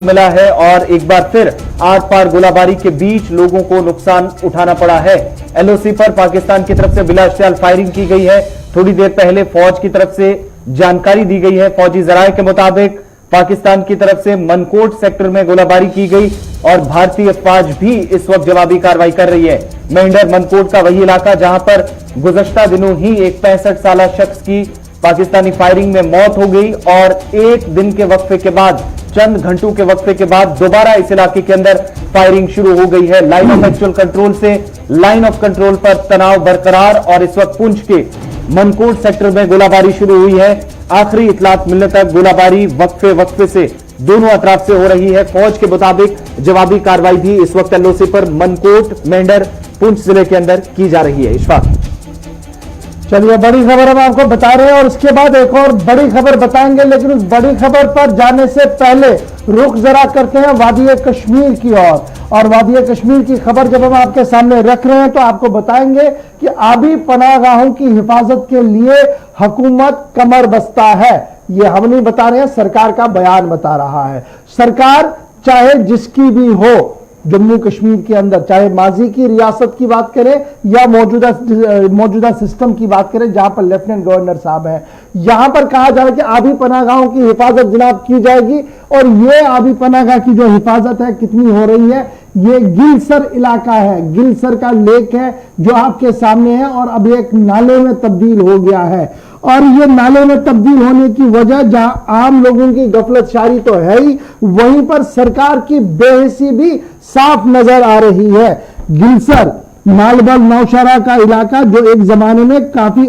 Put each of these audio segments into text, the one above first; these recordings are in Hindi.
मिला है और एक बार फिर आर पार गोलाबारी के बीच लोगों को नुकसान उठाना पड़ा है। एलओसी पर पाकिस्तान की तरफ से बिलाशयाल फायरिंग की गई है। थोड़ी देर पहले फौज की तरफ से जानकारी दी गई है। फौजी जराये के मुताबिक पाकिस्तान की तरफ से मनकोट सेक्टर में गोलाबारी की गई और भारतीय फौज भी इस वक्त जवाबी कार्रवाई कर रही है। मेंढर मनकोट का वही इलाका जहां पर गुज़श्ता दिनों ही एक 65 साल शख्स की पाकिस्तानी फायरिंग में मौत हो गई और एक दिन के वक्फे के बाद, चंद घंटों के वक्फे के बाद दोबारा इस इलाके के अंदर फायरिंग शुरू हो गई है। लाइन ऑफ एक्चुअल कंट्रोल से लाइन ऑफ कंट्रोल पर तनाव बरकरार और इस वक्त पुंछ के मनकोट सेक्टर में गोलाबारी शुरू हुई है। आखिरी इतलात मिलने तक गोलाबारी वक्फे से दोनों अतराफ से हो रही है। फौज के मुताबिक जवाबी कार्रवाई भी इस वक्त एलओसी पर मनकोट, मेंढर, पुंछ जिले के अंदर की जा रही है। इशफाक, चलिए, बड़ी खबर हम आपको बता रहे हैं और उसके बाद एक और बड़ी खबर बताएंगे, लेकिन उस बड़ी खबर पर जाने से पहले रुख जरा करते हैं वादी कश्मीर की ओर। और वादी कश्मीर की खबर जब हम आपके सामने रख रहे हैं तो आपको बताएंगे कि आबी पनाहगाहों की हिफाजत के लिए हुकूमत कमर बस्ता है। ये हम नहीं बता रहे हैं, सरकार का बयान बता रहा है। सरकार चाहे जिसकी भी हो जम्मू कश्मीर के अंदर, चाहे माजी की रियासत की बात करें या मौजूदा सिस्टम की बात करें जहां पर लेफ्टिनेंट गवर्नर साहब हैं, यहां पर कहा जा रहा है कि आबी पनाहगाहों की हिफाजत जनाब की जाएगी। और ये आबी पनाहगाह की जो हिफाजत है कितनी हो रही है, ये गिलसर इलाका है, गिलसर का लेक है जो आपके सामने है और अब एक नाले में तब्दील हो गया है। और ये नाले में तब्दील होने की वजह जहां आम लोगों की गफलत शारी तो है ही, वहीं पर सरकार की बेहिसी भी साफ नजर आ रही है। गिलसर मालबल नौशहरा का इलाका जो एक जमाने में काफी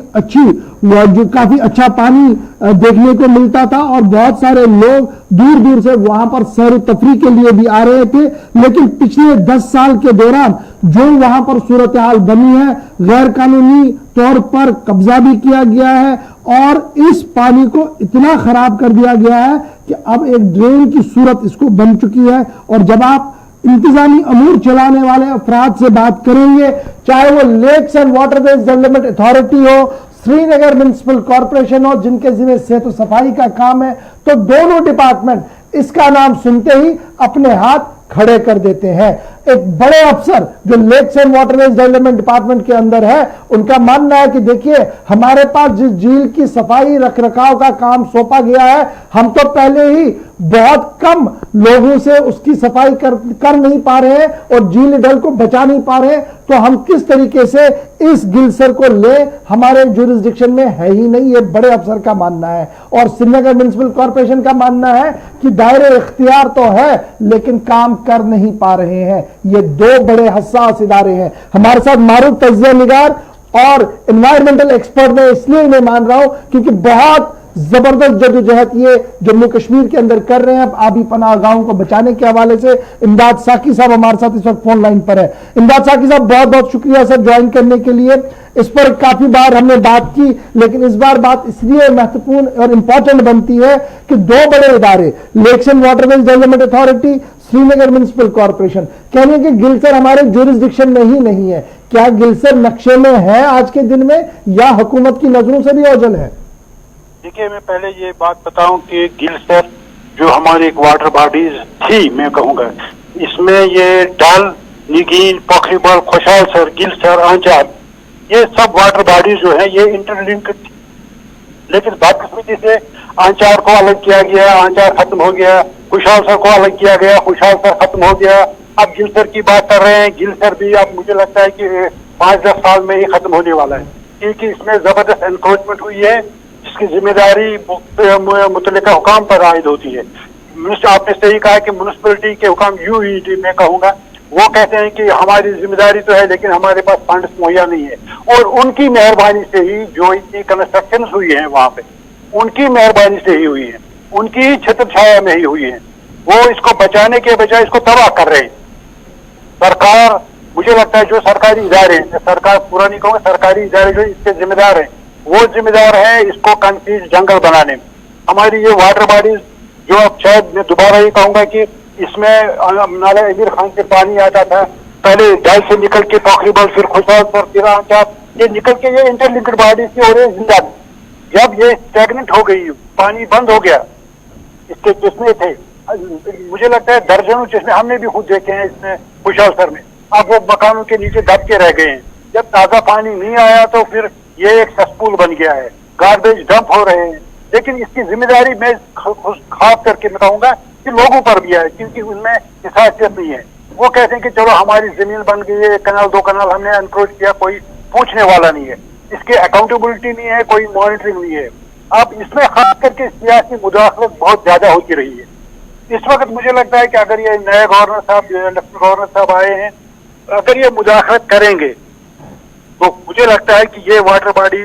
अच्छा पानी देखने को मिलता था और बहुत सारे लोग दूर दूर से वहां पर सैर तफरी के लिए भी आ रहे थे, लेकिन पिछले 10 साल के दौरान जो वहां पर सूरत हाल बनी है, गैर कानूनी तौर पर कब्जा भी किया गया है और इस पानी को इतना खराब कर दिया गया है कि अब एक ड्रेन की सूरत इसको बन चुकी है। और जब आप इंतजामी अमूर चलाने वाले अफराद से बात करेंगे, चाहे वो lakes and waterways development authority हो, श्रीनगर म्युनिसिपल कॉर्पोरेशन हो, जिनके जिम्मे सेहत और सफाई का काम है, तो दोनों डिपार्टमेंट इसका नाम सुनते ही अपने हाथ खड़े कर देते हैं। एक बड़े अफसर जो lakes and waterways development department के अंदर है, उनका मानना है कि देखिए, हमारे पास जिस झील की सफाई रख रखाव का काम सौंपा गया है, हम तो पहले ही बहुत कम लोगों से उसकी सफाई कर नहीं पा रहे हैं और झील डल को बचा नहीं पा रहे हैं, तो हम किस तरीके से इस गिलसर को ले, हमारे जुरिस्डिक्शन में है ही नहीं। ये बड़े अफसर का मानना है। और श्रीनगर म्युनिसिपल कॉर्पोरेशन का मानना है कि दायरे इख्तियार तो है लेकिन काम कर नहीं पा रहे हैं। ये दो बड़े हसास इदारे हैं। हमारे साथ मारूफ तज्जिया निगार और एनवायरमेंटल एक्सपर्ट में इसलिए मैं मान रहा हूं क्योंकि बहुत जबरदस्त जदोजहद ये जम्मू कश्मीर के अंदर कर रहे हैं आबी पनाहगाहों को बचाने के हवाले से। इमदाद साकी साहब हमारे साथ इस वक्त फोन लाइन पर है। इमदाद साकी साहब, बहुत बहुत शुक्रिया सर ज्वाइन करने के लिए। इस पर काफी बार हमने बात की, लेकिन इस बार बात इसलिए महत्वपूर्ण और इंपॉर्टेंट बनती है कि दो बड़े इदारे, lakes and waterways development authority, Srinagar municipal corporation, कह रहे हैं कि गिलसर हमारे जुरिस्डिक्शन में ही नहीं है। क्या गिलसर नक्शे में है आज के दिन में या हुकूमत की नजरों से भी ओझल है? देखिए, मैं पहले ये बात बताऊं कि गिलसर जो हमारी एक वाटर बॉडीज थी, मैं कहूंगा, इसमें ये डल, निगीन, पोखरीबल, खुशालसर, गिलसर, आंचार, ये सब वाटर बॉडीज जो है ये इंटरलिंक्ड थी। लेकिन बदकिस्मती से आंचार को अलग किया गया, आंचार खत्म हो गया, खुशालसर को अलग किया गया, खुशालसर खत्म हो गया। अब गिलसर की बात कर रहे हैं। गिलसर भी अब मुझे लगता है कि 5-10 साल में ही खत्म होने वाला है, क्योंकि इसमें जबरदस्त एनक्रोचमेंट हुई है जिसकी जिम्मेदारी मुतल्लिका हुकाम पर आयद होती है। आपने सही कहा कि म्युनिसिपलिटी के हुकाम यूईडी में कहूंगा, वो कहते हैं कि हमारी जिम्मेदारी तो है लेकिन हमारे पास फंड्स मुहैया नहीं है। और उनकी मेहरबानी से ही जो इतनी कंस्ट्रक्शन हुई है वहां पे, उनकी मेहरबानी से ही हुई है, उनकी छत्र छाया में ही हुई है। वो इसको बचाने के बजाय इसको तबाह कर रहे हैं। सरकार, मुझे लगता है जो सरकारी इदारे हैं, सरकार पूरा नहीं कहूंगा, सरकारी इदारे जो इसके जिम्मेदार हैं, वो जिम्मेदार है इसको कंक्रीट जंगल बनाने में। हमारी ये वाटर बॉडीज जो अब शायद मैं दोबारा ये कहूंगा कि इसमें नाला अमीर खान से पानी आता था, पहले डल से निकल के पोखरीबल, फिर खुशालसर, फिर आंचार, ये निकल के ये इंटरलिंक्ड बॉडीज थी और ये जिंदा थी। जब ये स्टैग्नेंट हो गई, पानी बंद हो गया, इसके किस्में थे, मुझे लगता है दर्जनों चश्मे हमने भी खुद देखे हैं इसमें खुशहाल सर में। अब वो मकानों के नीचे दब के रह गए हैं। जब ताजा पानी नहीं आया तो फिर ये एक सस्पूल बन गया है, गार्बेज डंप हो रहे हैं। लेकिन इसकी जिम्मेदारी मैं खास करके मैं कहूंगा कि लोगों पर भी है, क्योंकि उनमें हिसासियत नहीं है। वो कहते हैं कि चलो हमारी जमीन बन गई है, कनाल 2 कनाल हमने एनक्रोच किया, कोई पूछने वाला नहीं है, इसके अकाउंटेबिलिटी नहीं है, कोई मॉनिटरिंग नहीं है। अब इसमें खास करके सियासी मुदाखलत बहुत ज्यादा होती रही है। इस वक्त मुझे लगता है कि अगर ये नए गवर्नर साहब, लेफ्टिनेंट गवर्नर साहब आए हैं, अगर ये मुदाखलत करेंगे तो मुझे लगता है कि ये वाटर बॉडी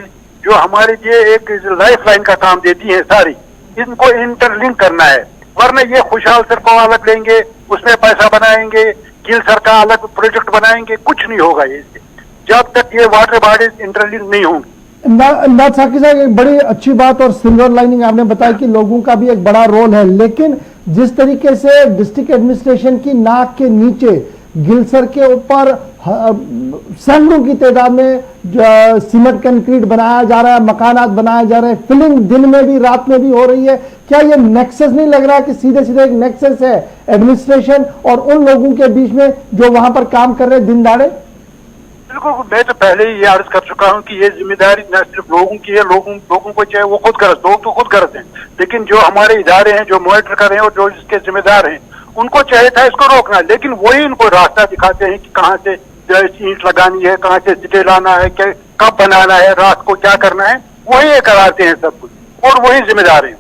जो हमारे लिए एक लाइफ लाइन का काम देती है सारी, इनको इंटरलिंक करना है। वरना ये खुशहाल सर को अलग लेंगे, उसमें पैसा बनाएंगे, गिल सर का अलग प्रोजेक्ट बनाएंगे, कुछ नहीं होगा ये इससे, जब तक ये वाटर बॉडीज इंटरलिंक नहीं होंगी। इमदाद साकी साहब, एक बड़ी अच्छी बात और सिल्वर लाइनिंग आपने बताया कि लोगों का भी एक बड़ा रोल है, लेकिन जिस तरीके से डिस्ट्रिक्ट एडमिनिस्ट्रेशन की नाक के नीचे गिलसर के ऊपर सैकड़ों की तादाद में सीमेंट कंक्रीट बनाया जा रहा है, मकानात बनाए जा रहे हैं, फिलिंग दिन में भी रात में भी हो रही है, क्या ये नेक्सस नहीं लग रहा है कि सीधे सीधे एक नेक्सस है एडमिनिस्ट्रेशन और उन लोगों के बीच में जो वहां पर काम कर रहे हैं दिन दाड़े? बिल्कुल, मैं तो पहले ही ये अर्ज कर चुका हूँ कि ये जिम्मेदारी न सिर्फ लोगों की है, लोगों को चाहे वो खुद गरज, लोग तो खुद गरज हैं, लेकिन जो हमारे इदारे हैं, जो मॉनिटर कर रहे हैं और जो इसके जिम्मेदार हैं, उनको चाहिए था इसको रोकना। लेकिन वही इनको रास्ता दिखाते हैं कि कहाँ से ईंट लगानी है, कहाँ से सिटे लाना है, कब बनाना है, रात को क्या करना है, वही ये कराते हैं सब कुछ, और वही जिम्मेदार हैं।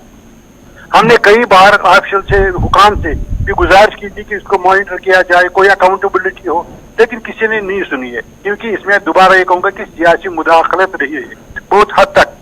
हमने कई बार ऑफिशियल से, हुकाम से भी गुजारिश की थी कि इसको मॉनिटर किया जाए, कोई अकाउंटेबिलिटी हो, लेकिन किसी ने नहीं सुनी है, क्योंकि इसमें दोबारा ये कहूंगा कि सियासी मुदाखलत रही है बहुत हद तक।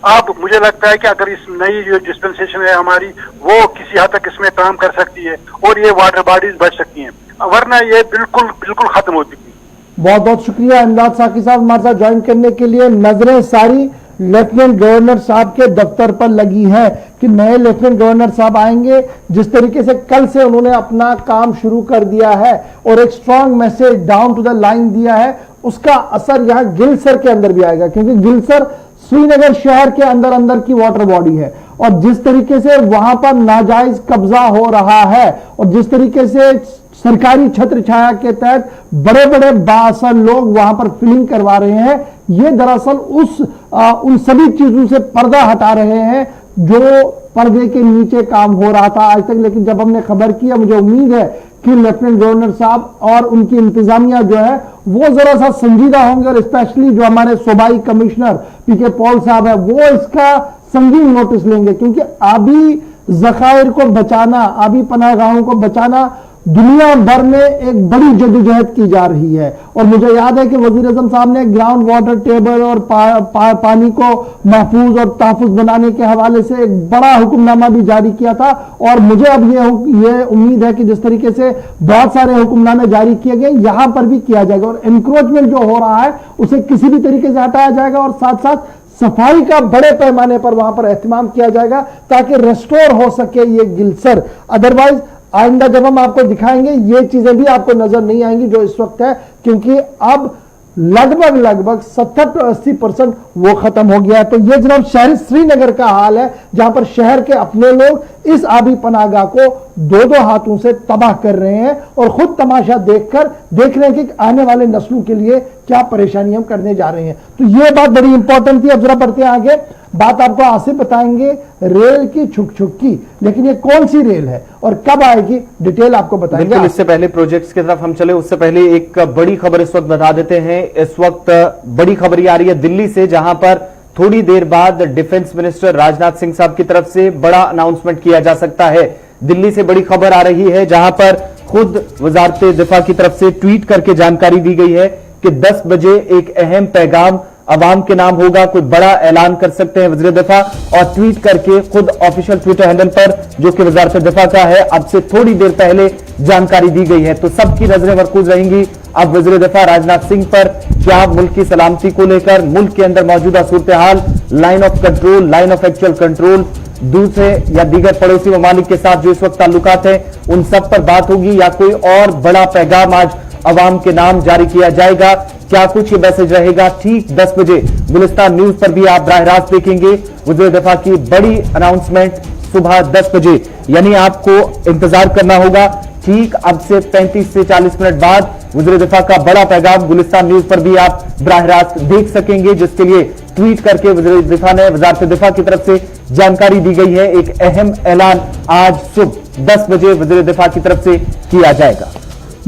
अब मुझे लगता है कि अगर इस नई जो डिस्पेंसेशन है हमारी, वो किसी हद तक इसमें काम कर सकती है और ये वाटर बॉडीज बच सकती हैं, वरना ये बिल्कुल बिल्कुल खत्म हो चुकी है। बहुत बहुत शुक्रिया इमदाद साकी साहब हमारे साथ ज्वाइन करने के लिए। नजरें सारी लेफ्टिनेंट गवर्नर साहब के दफ्तर पर लगी है कि नए लेफ्टिनेंट गवर्नर साहब आएंगे। जिस तरीके से कल से उन्होंने अपना काम शुरू कर दिया है और एक strong message down to the line दिया है, उसका असर यहाँ गिलसर के अंदर भी आएगा, क्योंकि गिलसर श्रीनगर शहर के अंदर अंदर की वाटर बॉडी है और जिस तरीके से वहां पर नाजायज कब्जा हो रहा है और जिस तरीके से सरकारी छत्र छाया के तहत बड़े बड़े बाअसर लोग वहां पर फिलिंग करवा रहे हैं, ये दरअसल उन सभी चीजों से पर्दा हटा रहे हैं जो पर्दे के नीचे काम हो रहा था आज तक। लेकिन जब हमने खबर किया, मुझे उम्मीद है कि लेफ्टिनेंट गवर्नर साहब और उनकी इंतजामिया जो है वो जरा सा संजीदा होंगे और स्पेशली जो हमारे सूबाई कमिश्नर पीके पॉल साहब है वो इसका संगीन नोटिस लेंगे, क्योंकि आबी जखायर को बचाना, आबी पनाहगाहों को बचाना दुनिया भर में एक बड़ी जद्दोजहद की जा रही है। और मुझे याद है कि वजीर आज़म साहब ने ग्राउंड वाटर टेबल और पानी को महफूज और तहफुज बनाने के हवाले से एक बड़ा हुक्मनामा भी जारी किया था और मुझे अब ये उम्मीद है कि जिस तरीके से बहुत सारे हुक्मनामे जारी किए गए, यहां पर भी किया जाएगा और एनक्रोचमेंट जो हो रहा है उसे किसी भी तरीके से हटाया जाएगा और साथ साथ सफाई का बड़े पैमाने पर वहां पर एहतमाम किया जाएगा ताकि रेस्टोर हो सके ये गिलसर। अदरवाइज आइंदा जब हम आपको दिखाएंगे ये चीजें भी आपको नजर नहीं आएंगी जो इस वक्त है, क्योंकि अब लगभग 70 to 80% वो खत्म हो गया है। तो ये जनाब शहर श्रीनगर का हाल है, जहां पर शहर के अपने लोग इस आबी पनाहगाह को दो हाथों से तबाह कर रहे हैं और खुद तमाशा देख रहे हैं कि आने वाले नस्लों के लिए क्या परेशानी हम करने जा रहे हैं। तो ये बात बड़ी इंपॉर्टेंट थी। अब जरा बढ़ते हैं आगे, बात आपको आसिफ बताएंगे रेल की छुक-छुक, लेकिन ये कौन सी रेल है और कब आएगी, डिटेल आपको बताएंगे। बिल्कुल, इससे पहले प्रोजेक्ट्स की तरफ हम चले उससे पहले एक बड़ी खबर इस वक्त बता देते हैं। इस वक्त बड़ी खबर ये आ रही है दिल्ली से, जहां पर थोड़ी देर बाद डिफेंस मिनिस्टर राजनाथ सिंह साहब की तरफ से बड़ा अनाउंसमेंट किया जा सकता है। दिल्ली से बड़ी खबर आ रही है जहां पर खुद वजारत दिफा की तरफ से ट्वीट करके जानकारी दी गई है कि 10 बजे एक अहम पैगाम अवाम के नाम होगा, कोई बड़ा ऐलान कर सकते हैं वज़ीर दिफा, और ट्वीट करके खुद ऑफिशियल ट्विटर हैंडल पर जो कि वजारत दिफा का है अब से थोड़ी देर पहले जानकारी दी गई है। तो सबकी नजरें मरकूज रहेंगी अब वज़ीर दिफा राजनाथ सिंह पर। क्या मुल्क की सलामती को लेकर मुल्क के अंदर मौजूदा सूरत हाल, line of control, line of actual control, दूसरे या दीगर पड़ोसी ममालिक के साथ जो इस वक्त ताल्लुकात है उन सब पर बात होगी या कोई और बड़ा पैगाम आज अवाम के नाम जारी किया जाएगा, क्या कुछ ये मैसेज रहेगा। ठीक 10 बजे गुलिस्तान न्यूज पर भी आप बराह रास्त देखेंगे वज़ीर दिफा की बड़ी अनाउंसमेंट सुबह 10 बजे, यानी आपको इंतजार करना होगा। ठीक अब से 35 से 40 मिनट बाद वज़ीर दिफा का बड़ा पैगाम गुलिस्तान न्यूज पर भी आप बराह रास्त देख सकेंगे, जिसके लिए ट्वीट करके वज़ीर दिफा ने वज़ारत दिफा की तरफ से जानकारी दी गई है। एक अहम ऐलान आज सुबह 10 बजे वज़ीर दिफा की तरफ से किया जाएगा।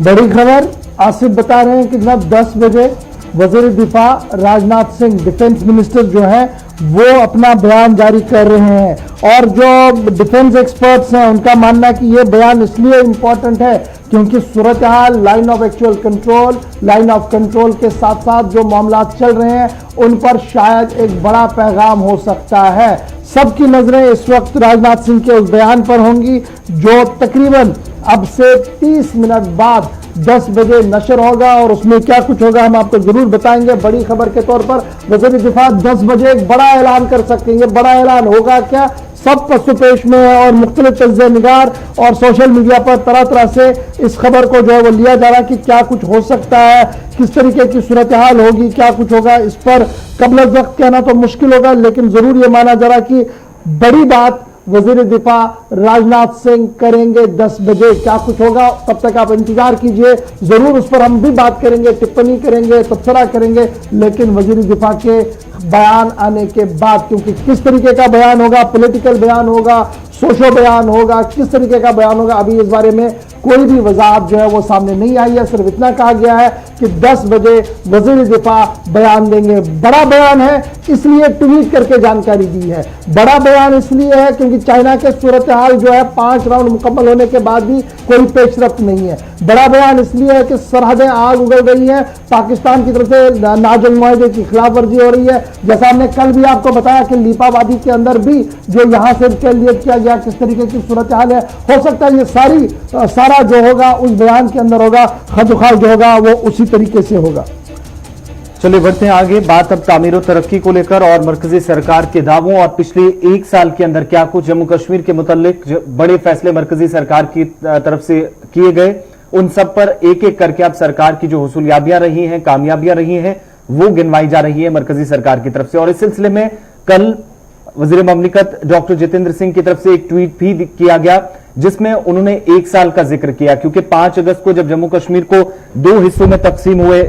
बड़ी खबर आसिफ बता रहे हैं कि जनाब 10 बजे वज़ीर दिफा राजनाथ सिंह डिफेंस मिनिस्टर जो है वो अपना बयान जारी कर रहे हैं और जो डिफेंस एक्सपर्ट्स हैं उनका मानना है कि ये बयान इसलिए इंपॉर्टेंट है क्योंकि सूरत हाल, line of actual control, line of control के साथ साथ जो मामला चल रहे हैं उन पर शायद एक बड़ा पैगाम हो सकता है। सबकी नजरें इस वक्त राजनाथ सिंह के उस बयान पर होंगी जो तकरीबन अब से 30 मिनट बाद 10 बजे नशर होगा और उसमें क्या कुछ होगा हम आपको जरूर बताएंगे। बड़ी खबर के तौर पर वज़ीर दिफा 10 बजे एक बड़ा ऐलान कर सकते हैं। ये बड़ा ऐलान होगा क्या, सब पसुपेश में है और मुख्तलिफ तज्ज़िया निगार और सोशल मीडिया पर तरह तरह से इस खबर को जो है वो लिया जा रहा है कि क्या कुछ हो सकता है, किस तरीके की सूरत हाल होगी, क्या कुछ होगा। इस पर कबल वक्त कहना तो मुश्किल होगा, लेकिन जरूर ये माना जा रहा है कि बड़ी बात वज़ीर दिफा राजनाथ सिंह करेंगे 10 बजे। क्या कुछ होगा तब तक आप इंतजार कीजिए, जरूर उस पर हम भी बात करेंगे, टिप्पणी करेंगे, तबसरा करेंगे, लेकिन वज़ीर दिफा के बयान आने के बाद, क्योंकि किस तरीके का बयान होगा, पॉलिटिकल बयान होगा, सोशो बयान होगा, किस तरीके का बयान होगा, अभी इस बारे में कोई भी वजाहत जो है वो सामने नहीं आई है। सिर्फ इतना कहा गया है कि 10 बजे वज़ीर दिफा बयान देंगे। बड़ा बयान है इसलिए ट्वीट करके जानकारी दी है। बड़ा बयान इसलिए है क्योंकि चाइना के सूरत हाल जो है 5 राउंड मुकम्मल होने के बाद भी कोई पेशरफ्त नहीं है। बड़ा बयान इसलिए है कि सरहदें आग उगल रही हैं, पाकिस्तान की तरफ से नाजंग मुआहदे की खिलाफ वर्जी हो रही है। जैसा हमने कल भी आपको बताया कि लीपा वादी के अंदर भी जो यहाँ से टेलिएट किया गया, किस तरीके की सूरत हाल है, हो सकता है ये सारा जो होगा उस बयान के अंदर होगा, खजुखाल जो होगा वो उसी तरीके से होगा। चलिए बढ़ते हैं आगे। बात अब तामीर और तरक्की को लेकर और मरकजी सरकार के दावों और पिछले 1 साल के अंदर क्या कुछ जम्मू कश्मीर के मुतालिक बड़े फैसले मरकजी सरकार की तरफ से किए गए, उन सब पर एक एक करके अब सरकार की जो हुसूलियाबियां रही हैं, कामयाबियां रही हैं, वो गिनवाई जा रही है मरकजी सरकार की तरफ से। और इस सिलसिले में कल वजीर ममलिकत डॉक्टर जितेंद्र सिंह की तरफ से एक ट्वीट भी किया गया जिसमें उन्होंने 1 साल का जिक्र किया, क्योंकि 5 अगस्त को जब जम्मू कश्मीर को 2 हिस्सों में तकसीम हुए,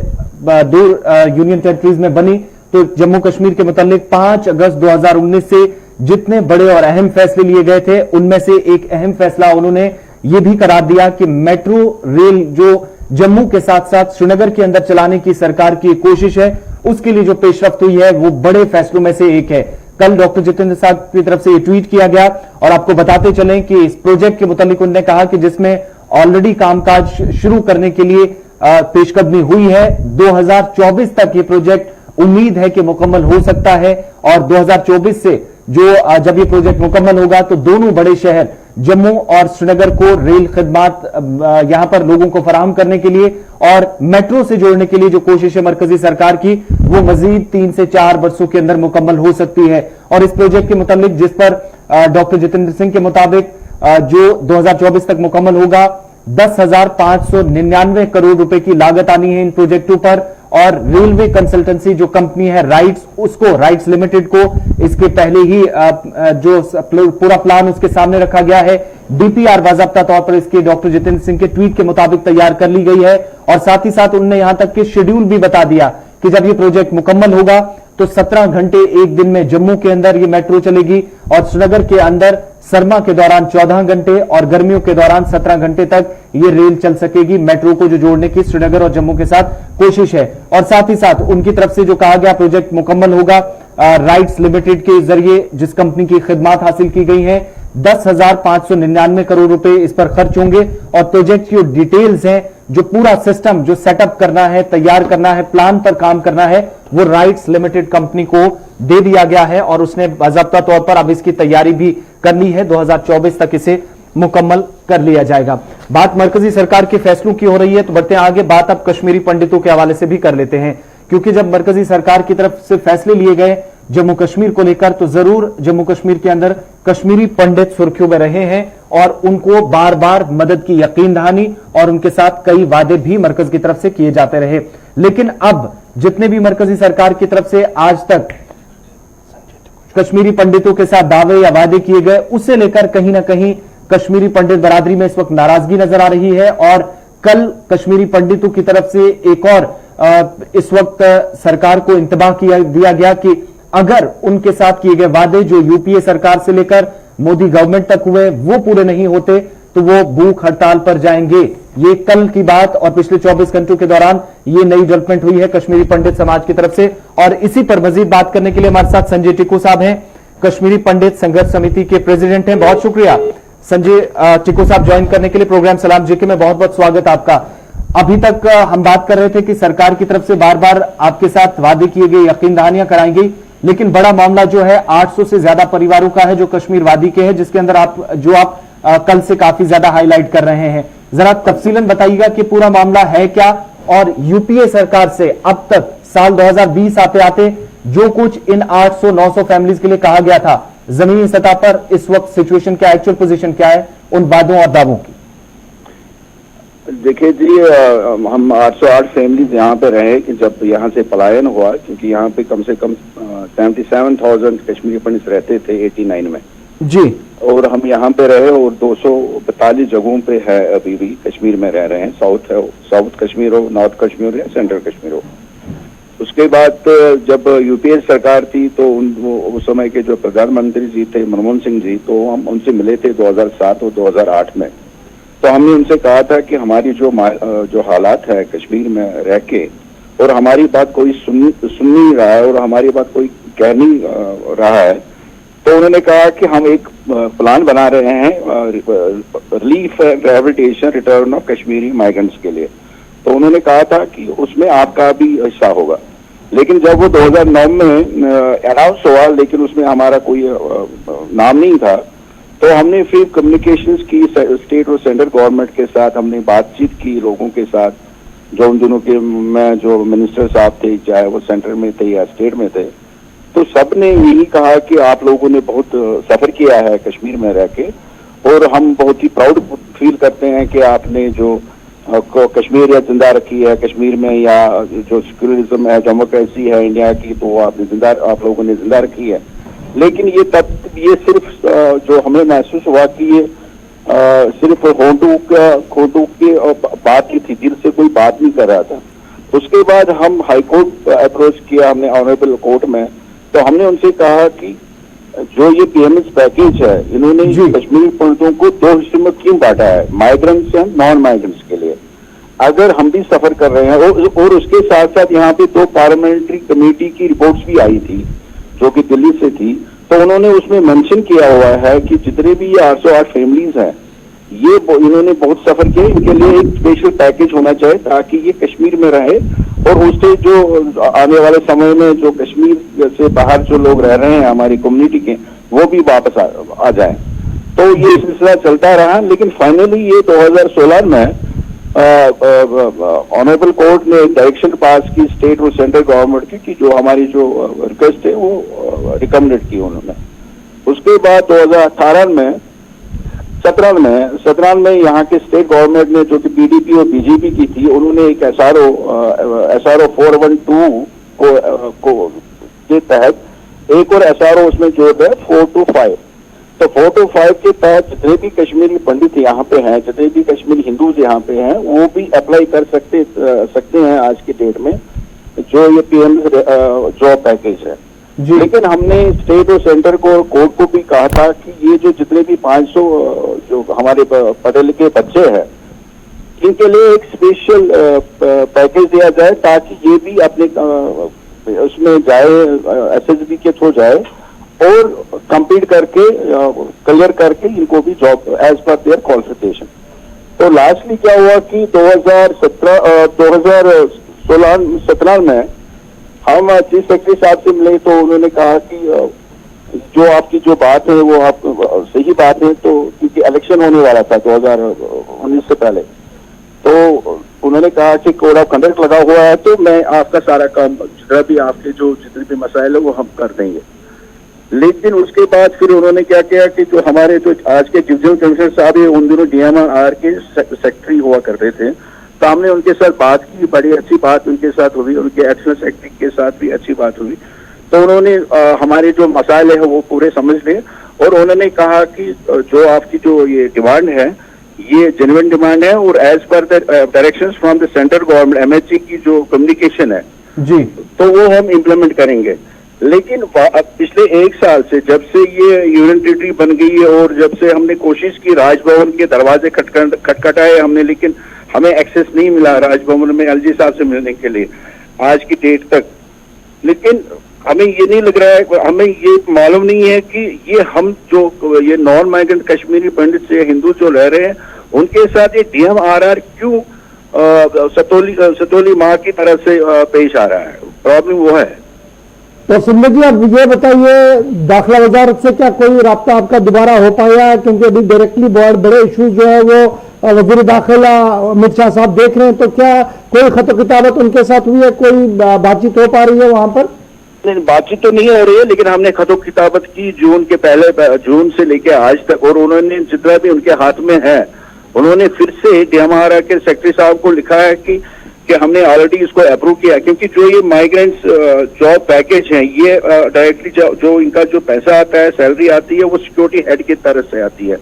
2 यूनियन टेरिटरीज में बनी, तो जम्मू कश्मीर के मुतालिक 5 अगस्त 2019 से जितने बड़े और अहम फैसले लिए गए थे उनमें से एक अहम फैसला उन्होंने ये भी करार दिया कि मेट्रो रेल जो जम्मू के साथ साथ श्रीनगर के अंदर चलाने की सरकार की कोशिश है, उसके लिए जो पेशरफ्त हुई है वो बड़े फैसलों में से एक है। कल डॉक्टर जितेंद्र साहब की तरफ से ये ट्वीट किया गया और आपको बताते चलें कि इस प्रोजेक्ट के मुतालिक उन्होंने कहा कि जिसमें ऑलरेडी कामकाज शुरू करने के लिए पेशकदमी हुई है, 2024 तक ये प्रोजेक्ट उम्मीद है कि मुकम्मल हो सकता है। और 2024 से जो जब ये प्रोजेक्ट मुकम्मल होगा तो दोनों बड़े शहर जम्मू और श्रीनगर को रेल खिदमात यहां पर लोगों को फराहम करने के लिए और मेट्रो से जोड़ने के लिए जो कोशिश है मरकजी सरकार की, वो मजीद 3 से 4 वर्षों के अंदर मुकम्मल हो सकती है। और इस प्रोजेक्ट के मुताबिक जिस पर डॉक्टर जितेंद्र सिंह के मुताबिक जो 2024 तक मुकम्मल होगा, 10,599 करोड़ रुपए की लागत आनी है इन प्रोजेक्टों पर। और रेलवे कंसल्टेंसी जो कंपनी है राइट्स लिमिटेड को इसके पहले ही जो पूरा प्लान उसके सामने रखा गया है। डीपीआर बाज़ाब्ता तौर पर इसके डॉक्टर जितेंद्र सिंह के ट्वीट के मुताबिक तैयार कर ली गई है। और साथ ही साथ उन्होंने यहां तक के शेड्यूल भी बता दिया कि जब ये प्रोजेक्ट मुकम्मल होगा तो 17 घंटे एक दिन में जम्मू के अंदर ये मेट्रो चलेगी और श्रीनगर के अंदर सरमा के दौरान 14 घंटे और गर्मियों के दौरान 17 घंटे तक ये रेल चल सकेगी। मेट्रो को जो जोड़ने की श्रीनगर और जम्मू के साथ कोशिश है। और साथ ही साथ उनकी तरफ से जो कहा गया प्रोजेक्ट मुकम्मल होगा राइट्स लिमिटेड के जरिए जिस कंपनी की खिदमात हासिल की गई है, 10,599 करोड़ रुपए इस पर खर्च होंगे। और प्रोजेक्ट की जो डिटेल्स हैं, जो पूरा सिस्टम जो सेटअप करना है, तैयार करना है, प्लान पर काम करना है, वो राइट्स लिमिटेड कंपनी को दे दिया गया है और उसने बाज़ाब्ता तौर पर अब इसकी तैयारी भी कर ली है। 2024 तक इसे मुकम्मल कर लिया जाएगा। बात मरकजी सरकार के फैसलों की हो रही है तो बढ़ते हैं आगे। बात अब कश्मीरी पंडितों के हवाले से भी कर लेते हैं, क्योंकि जब मरकजी सरकार की तरफ से फैसले लिए गए जम्मू कश्मीर को लेकर तो जरूर जम्मू कश्मीर के अंदर कश्मीरी पंडित सुर्खियों में रहे हैं और उनको बार बार मदद की यकीन दहानी और उनके साथ कई वादे भी मरकज की तरफ से किए जाते रहे। लेकिन अब जितने भी मरकजी सरकार की तरफ से आज तक कश्मीरी पंडितों के साथ दावे या वादे किए गए, उसे लेकर कहीं ना कहीं कश्मीरी पंडित बरादरी में इस वक्त नाराजगी नजर आ रही है। और कल कश्मीरी पंडितों की तरफ से एक और इस वक्त सरकार को इंतबाह दिया गया कि अगर उनके साथ किए गए वादे जो यूपीए सरकार से लेकर मोदी गवर्नमेंट तक हुए वो पूरे नहीं होते तो वो भूख हड़ताल पर जाएंगे। ये कल की बात और पिछले 24 घंटों के दौरान ये नई डेवलपमेंट हुई है कश्मीरी पंडित समाज की तरफ से। और इसी पर मजीद बात करने के लिए हमारे साथ संजय टिक्कू साहब हैं, कश्मीरी पंडित संघर्ष समिति के प्रेसिडेंट हैं। बहुत शुक्रिया संजय टिक्कू साहब ज्वाइन करने के लिए प्रोग्राम सलाम जेके में। बहुत बहुत स्वागत आपका। अभी तक हम बात कर रहे थे कि सरकार की तरफ से बार बार आपके साथ वादे किए गए, यकीन दहानियां कराई गई, लेकिन बड़ा मामला जो है 800 से ज्यादा परिवारों का है जो कश्मीरवादी के हैं, जिसके अंदर आप कल से काफी ज्यादा हाईलाइट कर रहे हैं। जरा तफसीलन बताइएगा कि पूरा मामला है क्या, और यूपीए सरकार से अब तक साल 2020 आते आते जो कुछ इन 800-900 फैमिलीज के लिए कहा गया था, जमीनी सतह पर इस वक्त सिचुएशन क्या, एक्चुअल पोजीशन क्या है उन वादों और दावों की? देखिए जी, हम 808 फैमिलीज यहाँ पे रहे कि जब यहाँ से पलायन हुआ, क्योंकि यहाँ पे कम से कम 77,000 कश्मीरी पंडित रहते थे 89 में जी, और हम यहाँ पे रहे और 242 जगहों पे है अभी भी कश्मीर में रह रहे हैं। साउथ कश्मीर हो, नॉर्थ कश्मीर हो या सेंट्रल कश्मीर हो। उसके बाद जब यूपीए सरकार थी तो उस समय के जो प्रधानमंत्री जी थे मनमोहन सिंह जी, तो हम उनसे मिले थे 2007 और 2008 में। तो हमने उनसे कहा था कि हमारी जो हालात है कश्मीर में रह के, और हमारी बात कोई सुन नहीं रहा है और हमारी बात कोई कह नहीं रहा है, तो उन्होंने कहा कि हम एक प्लान बना रहे हैं relief rehabilitation return of Kashmiri migrants के लिए। तो उन्होंने कहा था कि उसमें आपका भी हिस्सा होगा। लेकिन जब वो 2009 में अनाउंस हुआ, लेकिन उसमें हमारा कोई नाम नहीं था, तो हमने फिर कम्युनिकेशंस की स्टेट और सेंट्रल गवर्नमेंट के साथ, हमने बातचीत की लोगों के साथ, जो उन दिनों के में जो मिनिस्टर साहब थे, चाहे वो सेंटर में थे या स्टेट में थे, तो सब ने यही कहा कि आप लोगों ने बहुत सफर किया है कश्मीर में रह के, और हम बहुत ही प्राउड फील करते हैं कि आपने जो कश्मीर या जिंदा रखी है कश्मीर में, या जो सेक्युलरिज्म है, डेमोक्रेसी है इंडिया की, तो आप लोगों ने जिंदा रखी है। लेकिन ये सिर्फ जो हमें महसूस हुआ कि ये सिर्फ होंठों की बात ही थी, दिल से कोई बात नहीं कर रहा था। उसके बाद हम हाई कोर्ट अप्रोच किया हमने ऑनरेबल कोर्ट में, तो हमने उनसे कहा कि जो ये पीएमएस पैकेज है, इन्होंने कश्मीरी पंडितों को 2 हिस्सों में क्यों बांटा है, माइग्रेंट्स एंड नॉन माइग्रेंट्स के लिए। अगर हम भी सफर कर रहे हैं, और उसके साथ साथ यहाँ पे 2 पार्लियामेंट्री कमेटी की रिपोर्ट्स भी आई थी जो कि दिल्ली से थी, तो उन्होंने उसमें मेंशन किया हुआ है कि जितने भी ये 808 फैमिलीज हैं, ये इन्होंने बहुत सफर किया, इनके लिए एक स्पेशल पैकेज होना चाहिए ताकि ये कश्मीर में रहे, और उससे जो आने वाले समय में जो कश्मीर से बाहर जो लोग रह रहे हैं हमारी कम्युनिटी के, वो भी वापस आ जाए। तो ये सिलसिला चलता रहा, लेकिन फाइनली ये 2016 में ऑनरेबल कोर्ट ने डायरेक्शन पास की स्टेट और सेंट्रल गवर्नमेंट की कि जो हमारी जो रिक्वेस्ट है वो रिकमेंडेड की उन्होंने। उसके बाद 2017 में यहाँ के स्टेट गवर्नमेंट ने, जो कि पीडीपी और बीजेपी की थी, उन्होंने एक एसआरओ 412 को के तहत एक और एसआरओ उसमें जोड़ है 425। तो 425 के तहत जितने भी कश्मीरी पंडित यहाँ पे हैं, जितने भी कश्मीरी हिंदूज यहाँ पे हैं, वो भी अप्लाई कर सकते हैं आज की डेट में जो ये पीएम जॉब पैकेज है। लेकिन हमने स्टेट और सेंटर को कोर्ट को भी कहा था कि ये जो जितने भी 500 जो हमारे पढ़े लिखे बच्चे हैं, इनके लिए एक स्पेशल पैकेज दिया जाए ताकि ये भी अपने उसमें जाए, एसएसबी के थ्रू जाए और कंप्लीट करके क्लियर करके इनको भी job as per their qualification. तो लास्टली क्या हुआ कि 2017 में हम चीफ सेक्रेटरी साहब से मिले, तो उन्होंने कहा कि जो आपकी जो बात है वो आप सही बात है, तो क्योंकि इलेक्शन होने वाला था 2019 से पहले, तो उन्होंने कहा कि कोड ऑफ कंडक्ट लगा हुआ है, तो मैं आपका सारा काम, जितना भी आपके जो जितने भी मसाइल है वो हम कर देंगे। लेकिन उसके बाद फिर उन्होंने क्या किया कि जो हमारे जो आज के डिविजनल कमिश्नर साहब है, उन दिनों डीएमआर के सेक्रेटरी हुआ करते थे, तो हमने उनके साथ बात की, बड़ी अच्छी बात उनके साथ हुई, उनके एडिशनल सेक्रेटरी के साथ भी अच्छी बात हुई। तो उन्होंने हमारे जो मसाले हैं वो पूरे समझ लिए और उन्होंने कहा कि जो आपकी जो ये डिमांड है ये जेन्युइन डिमांड है और as per the directions from the central government MHA की जो कम्युनिकेशन है जी, तो वो हम इम्प्लीमेंट करेंगे। लेकिन पिछले 1 साल से जब से ये यूनियन टेरिटरी बन गई है और जब से हमने कोशिश की राजभवन के दरवाजे खटखटाए हमने, लेकिन हमें एक्सेस नहीं मिला राजभवन में एलजी साहब से मिलने के लिए आज की डेट तक। लेकिन हमें ये नहीं लग रहा है, हमें ये मालूम नहीं है कि ये हम जो ये नॉन माइग्रेंट कश्मीरी पंडित से हिंदू जो रह रहे हैं उनके साथ ये DMRR क्यों सतोली माँ की तरफ से पेश आ रहा है। प्रॉब्लम वो है। तो सुंदर जी आप ये बताइए, दाखिला वजारत से क्या कोई राब्ता आपका दोबारा हो पाया? क्योंकि अभी डायरेक्टली बहुत बड़े इश्यूज जो है वो वजीर दाखिला अमित शाह साहब देख रहे हैं, तो क्या कोई खत किताबत उनके साथ हुई है, कोई बातचीत हो पा रही है वहां पर? नहीं, बातचीत तो नहीं हो रही है, लेकिन हमने खतो किताबत की जून से लेके आज तक, और उन्होंने जितना भी उनके हाथ में है उन्होंने फिर से DMRR के सेक्रेटरी साहब को लिखा है कि हमने ऑलरेडी इसको अप्रूव किया, क्योंकि जो ये माइग्रेंट्स जॉब पैकेज है ये डायरेक्टली जो इनका जो पैसा आता है, सैलरी आती है, वो सिक्योरिटी हेड की तरफ से आती है,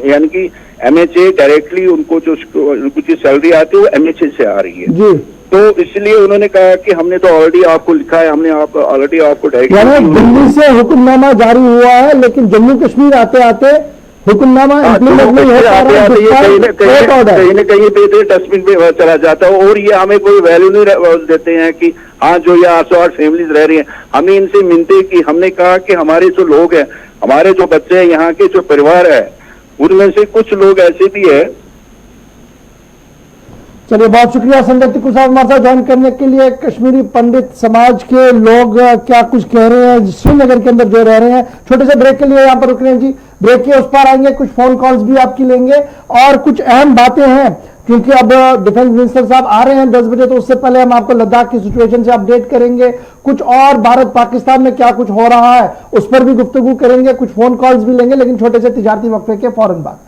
यानी कि MHA डायरेक्टली उनको जो सैलरी आती है वो MHA से आ रही है जी। तो इसलिए उन्होंने कहा कि हमने तो ऑलरेडी आपको लिखा है, हमने ऑलरेडी आपको डायरेक्टली दिल्ली से हुक्मनामा जारी हुआ है, लेकिन जम्मू कश्मीर आते आते हुक्मनामा इम्प्लीमेंट नहीं हो पा रहा है, कहीं न कहीं पे डस्टबिन पे चला जाता है और ये हमें कोई वैल्यू नहीं देते हैं कि हाँ जो ये 808 फैमिलीज रह रही हैं, हमें इनसे मिलते कि हमने कहा कि हमारे जो लोग हैं, हमारे जो बच्चे हैं, यहाँ के जो परिवार है, उनमें से कुछ लोग ऐसे भी है। चलिए बहुत शुक्रिया संजय टिक्कू साहब हमारे साथ ज्वाइन करने के लिए। कश्मीरी पंडित समाज के लोग क्या कुछ कह रहे हैं श्रीनगर के अंदर जो रह रहे हैं। छोटे से ब्रेक के लिए यहाँ पर रुक रहे हैं जी, ब्रेक के उस पार आएंगे, कुछ फोन कॉल्स भी आपकी लेंगे और कुछ अहम बातें हैं, क्योंकि अब डिफेंस मिनिस्टर साहब आ रहे हैं 10 बजे, तो उससे पहले हम आपको लद्दाख की सिचुएशन से अपडेट करेंगे, कुछ और भारत पाकिस्तान में क्या कुछ हो रहा है उस पर भी गुफ्तगू करेंगे, कुछ फोन कॉल्स भी लेंगे, लेकिन छोटे से तिजारती वक्फे के फौरन बाद।